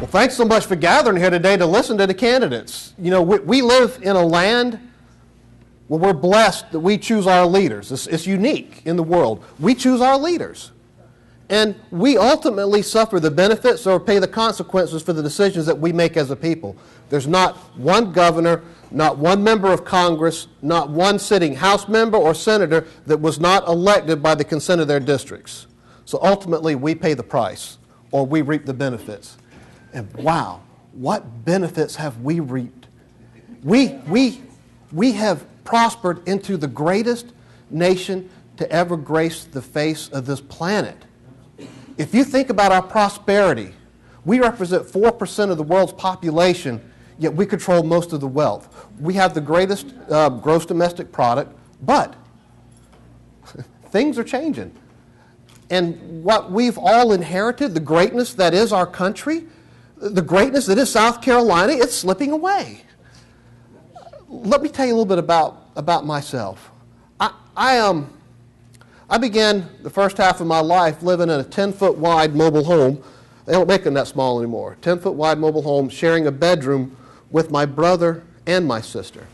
Well, thanks so much for gathering here today to listen to the candidates. You know, we live in a land where we're blessed that we choose our leaders. It's unique in the world. We choose our leaders. And we ultimately suffer the benefits or pay the consequences for the decisions that we make as a people. There's not one governor, not one member of Congress, not one sitting House member or senator that was not elected by the consent of their districts. So ultimately, we pay the price, or we reap the benefits. And wow, what benefits have we reaped? We have prospered into the greatest nation to ever grace the face of this planet. If you think about our prosperity, we represent 4% of the world's population, yet we control most of the wealth. We have the greatest gross domestic product, but things are changing. And what we've all inherited, the greatness that is our country, the greatness that is South Carolina, it's slipping away. Let me tell you a little bit about myself. I began the first half of my life living in a 10-foot wide mobile home. They don't make them that small anymore. 10-foot wide mobile home, sharing a bedroom with my brother and my sister.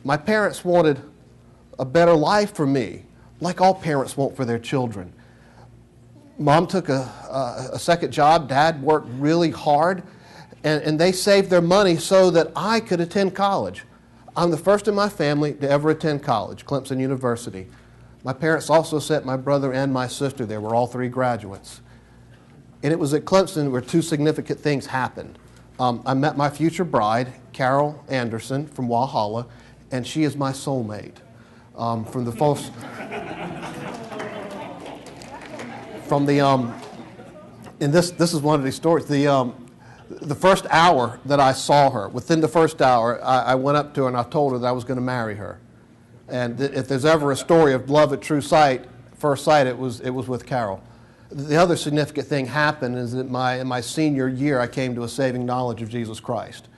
My parents wanted a better life for me, like all parents want for their children. Mom took a second job. Dad worked really hard, and they saved their money so that I could attend college. I'm the first in my family to ever attend college, Clemson University. My parents also sent my brother and my sister there. We're all three graduates. And it was at Clemson where two significant things happened. I met my future bride, Carol Anderson from Walhalla, and she is my soulmate. From the folks... and this is one of these stories. The first hour that I saw her, within the first hour, I went up to her and I told her that I was going to marry her. And if there's ever a story of love at first sight, it was with Carol. The other significant thing happened is that in my senior year, I came to a saving knowledge of Jesus Christ.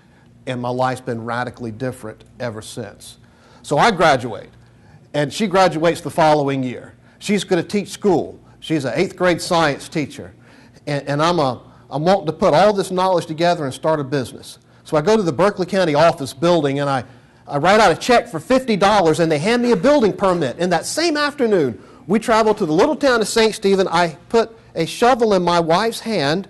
And my life's been radically different ever since. So I graduate, and she graduates the following year. She's going to teach school. She's an 8th grade science teacher. And I'm wanting to put all this knowledge together and start a business. So I go to the Berkeley County office building, and I write out a check for $50, and they hand me a building permit. And that same afternoon, we traveled to the little town of St. Stephen. I put a shovel in my wife's hand.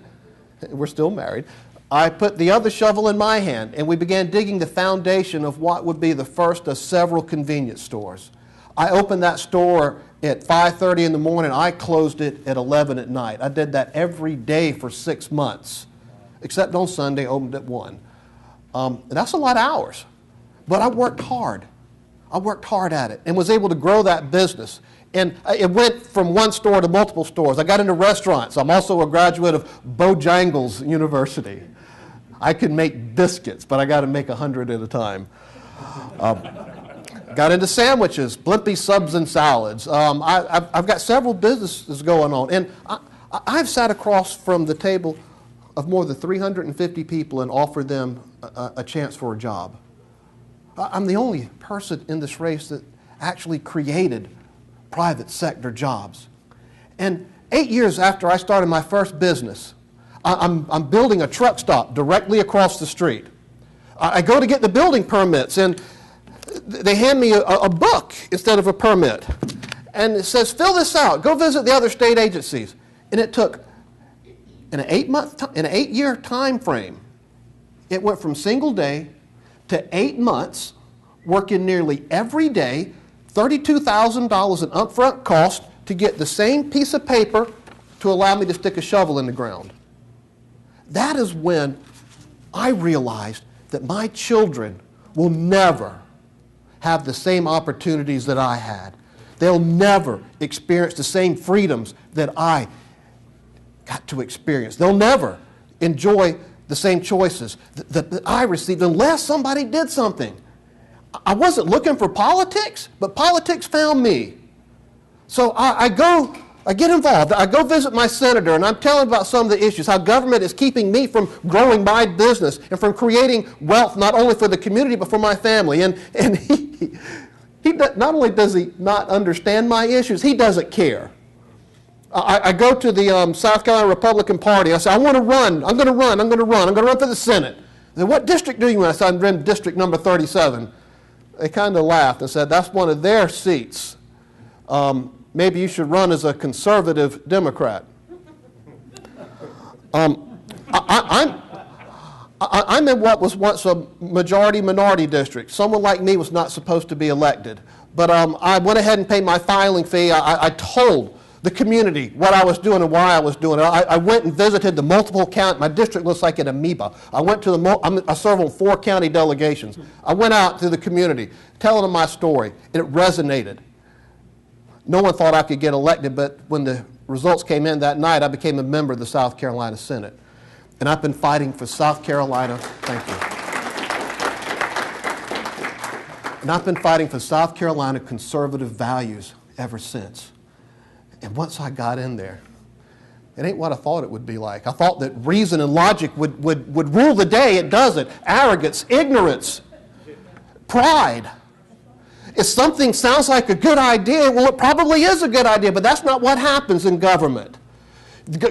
We're still married. I put the other shovel in my hand, and we began digging the foundation of what would be the first of several convenience stores. I opened that store at 5:30 in the morning. I closed it at 11 at night. I did that every day for 6 months, except on Sunday, opened at 1. That's a lot of hours. But I worked hard. I worked hard at it and was able to grow that business. And it went from one store to multiple stores. I got into restaurants. I'm also a graduate of Bojangles University. I can make biscuits, but I got to make 100 at a time. Got into sandwiches, Blimpie subs and salads. I've got several businesses going on. And I've sat across from the table of more than 350 people and offered them a chance for a job. I'm the only person in this race that actually created private sector jobs. And 8 years after I started my first business, I'm building a truck stop directly across the street. I go to get the building permits, and they hand me a book instead of a permit. And it says, fill this out. Go visit the other state agencies. And it took, in an 8-year time frame, it went from single day to 8 months, working nearly every day, $32,000 in upfront cost to get the same piece of paper to allow me to stick a shovel in the ground. That is when I realized that my children will never have the same opportunities that I had. They'll never experience the same freedoms that I got to experience. They'll never enjoy the same choices that I received unless somebody did something. I wasn't looking for politics, but politics found me. So I get involved. I go visit my senator, and I'm telling about some of the issues, how government is keeping me from growing my business and from creating wealth not only for the community but for my family. And he not only does he not understand my issues, he doesn't care. I go to the South Carolina Republican Party. I say, I want to run. I'm going to run. I'm going to run. I'm going to run for the Senate. They said, what district do you want? I said, I'm in district number 37. They kind of laughed and said, that's one of their seats. Maybe you should run as a conservative Democrat. I'm in what was once a majority-minority district. Someone like me was not supposed to be elected. But I went ahead and paid my filing fee. I told the community what I was doing and why I was doing it. I went and visited the multiple county. My district looks like an amoeba. I went to I serve on 4 county delegations. I went out to the community telling them my story, and it resonated. No one thought I could get elected, but when the results came in that night, I became a member of the South Carolina Senate. And I've been fighting for South Carolina. Thank you. And I've been fighting for South Carolina conservative values ever since. And once I got in there, it ain't what I thought it would be like. I thought that reason and logic would rule the day. It doesn't. Arrogance, ignorance, pride. If something sounds like a good idea, well, it probably is a good idea, but that's not what happens in government.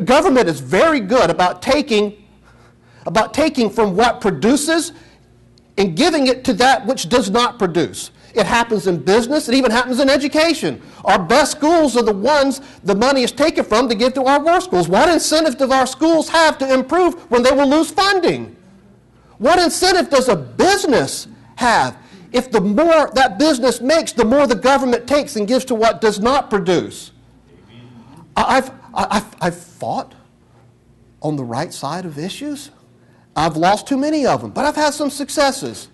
Government is very good about taking from what produces and giving it to that which does not produce. It happens in business. It even happens in education. Our best schools are the ones the money is taken from to give to our worst schools. What incentive do our schools have to improve when they will lose funding? What incentive does a business have if the more that business makes, the more the government takes and gives to what does not produce? I've fought on the right side of issues. I've lost too many of them, but I've had some successes.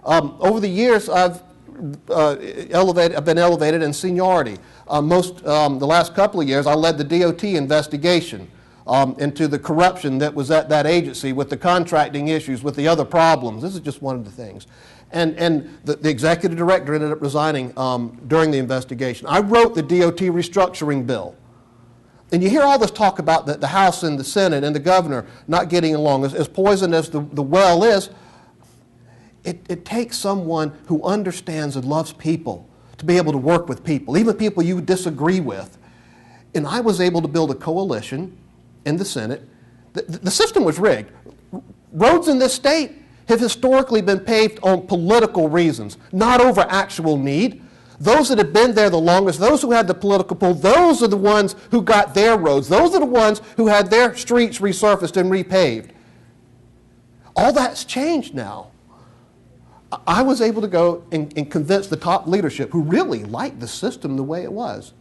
Over the years, I've been elevated in seniority. The last couple of years, I led the DOT investigation into the corruption that was at that agency with the contracting issues, with the other problems. This is just one of the things. And the executive director ended up resigning during the investigation. I wrote the DOT restructuring bill. And you hear all this talk about the House and the Senate and the governor not getting along. As poisoned as the well is, it takes someone who understands and loves people to be able to work with people, even people you disagree with. And I was able to build a coalition in the Senate. The system was rigged. Roads in this state have historically been paved on political reasons, not over actual need. Those that have been there the longest, those who had the political pull, those are the ones who got their roads. Those are the ones who had their streets resurfaced and repaved. All that's changed now. I was able to go and convince the top leadership who really liked the system the way it was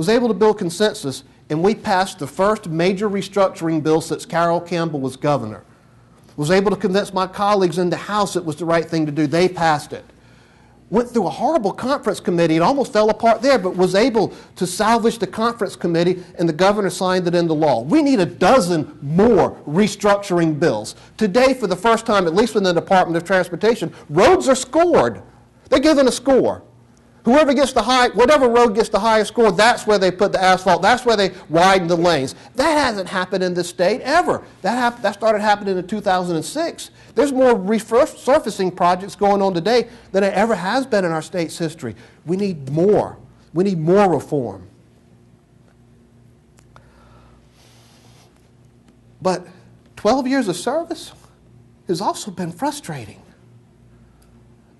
able to build consensus, and we passed the first major restructuring bill since Carroll Campbell was governor. Was able to convince my colleagues in the House it was the right thing to do. They passed it. Went through a horrible conference committee. It almost fell apart there, but was able to salvage the conference committee, and the governor signed it into law. We need a dozen more restructuring bills. Today, for the first time, at least within the Department of Transportation, roads are scored. They're given a score. Whoever gets whatever road gets the highest score, that's where they put the asphalt. That's where they widen the lanes. That hasn't happened in this state ever. That started happening in 2006. There's more resurfacing projects going on today than there ever has been in our state's history. We need more. We need more reform. But 12 years of service has also been frustrating.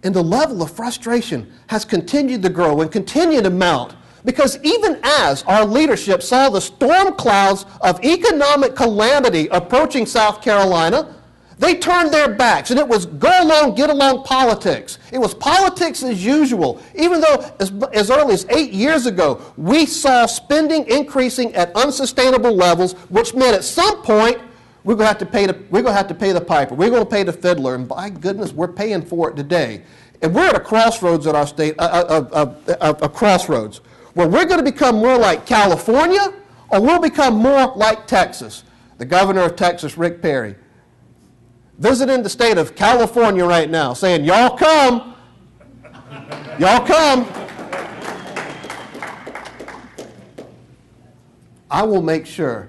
And the level of frustration has continued to grow and continue to mount, because even as our leadership saw the storm clouds of economic calamity approaching South Carolina, they turned their backs, and it was go along, get along politics. It was politics as usual, even though as early as 8 years ago, we saw spending increasing at unsustainable levels, which meant at some point we're going to have to pay the piper. We're going to pay the fiddler, and by goodness, we're paying for it today. And we're at a crossroads in our state, a crossroads, where we're going to become more like California, or we'll become more like Texas. The governor of Texas, Rick Perry, visiting the state of California right now, saying, y'all come, y'all come. I will make sure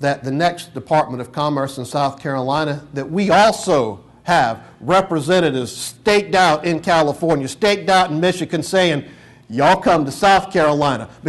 that the next Department of Commerce in South Carolina, that we also have representatives staked out in California, staked out in Michigan, saying, y'all come to South Carolina.